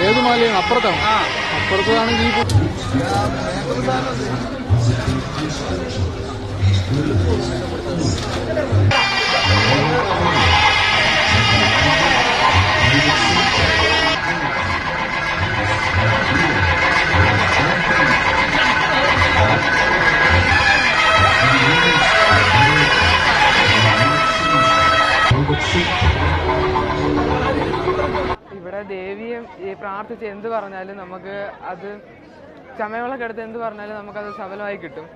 ഏത് മാലയാണ്? അപ്പുറത്താണ്. അപ്പുറത്താണെങ്കിൽ ഈ ഇവിടെ ദേവിയെ പ്രാർത്ഥിച്ച് എന്ത് പറഞ്ഞാലും നമുക്ക് അത് ചമയവിളക്ക് എടുത്ത് എന്ത് പറഞ്ഞാലും നമുക്കത് സഫലമായി കിട്ടും.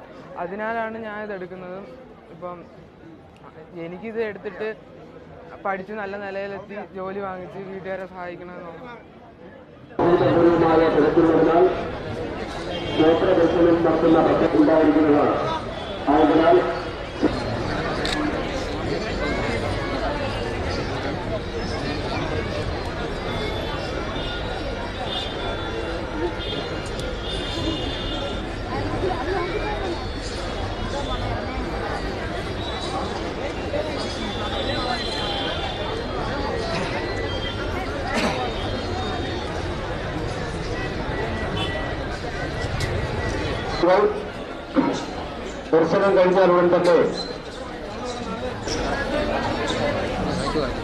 അതിനാലാണ് ഞാനിത് എടുക്കുന്നത്. ഇപ്പം എനിക്കിത് എടുത്തിട്ട് പഠിച്ച് നല്ല നിലയിലെത്തി ജോലി വാങ്ങിച്ച് വീട്ടുകാരെ സഹായിക്കണമെന്നാണ്. ദർശനം കഴിഞ്ഞാൽ ഉടൻ തന്നെ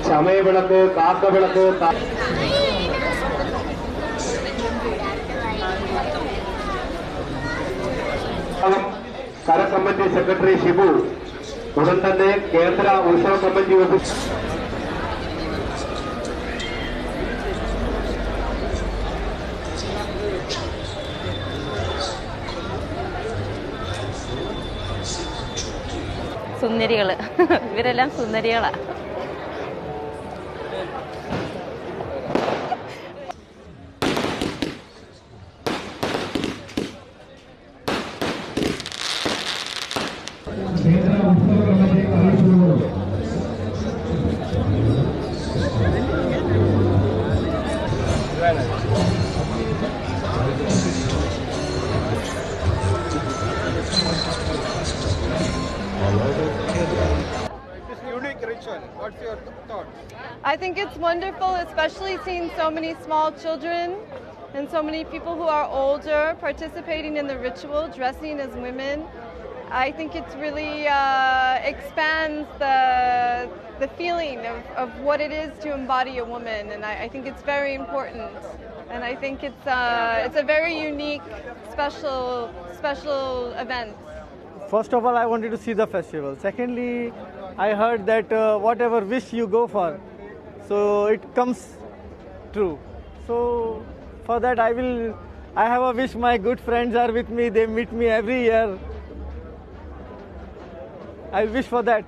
ചമയവിളക്ക്, കാക്കവിളക്ക്, കരകമ്മിറ്റി സെക്രട്ടറി ഷിബു ഉടൻ തന്നെ കേന്ദ്ര ഉത്സവ കമ്മിറ്റി ഓഫീസ് സുന്ദരികള് ഇവരെല്ലാം സുന്ദരികളാ. What's your thoughts? I think it's wonderful, especially seeing so many small children and so many people who are older participating in the ritual, dressing as women. I think it really expands the feeling of what it is to embody a woman, and I think it's very important. And I think it's a very unique, special event. First of all, I wanted to see the festival. Secondly, I heard that whatever wish you go for, so it comes true. So for that I have a wish. My good friends are with me. They meet me every year. I wish for that.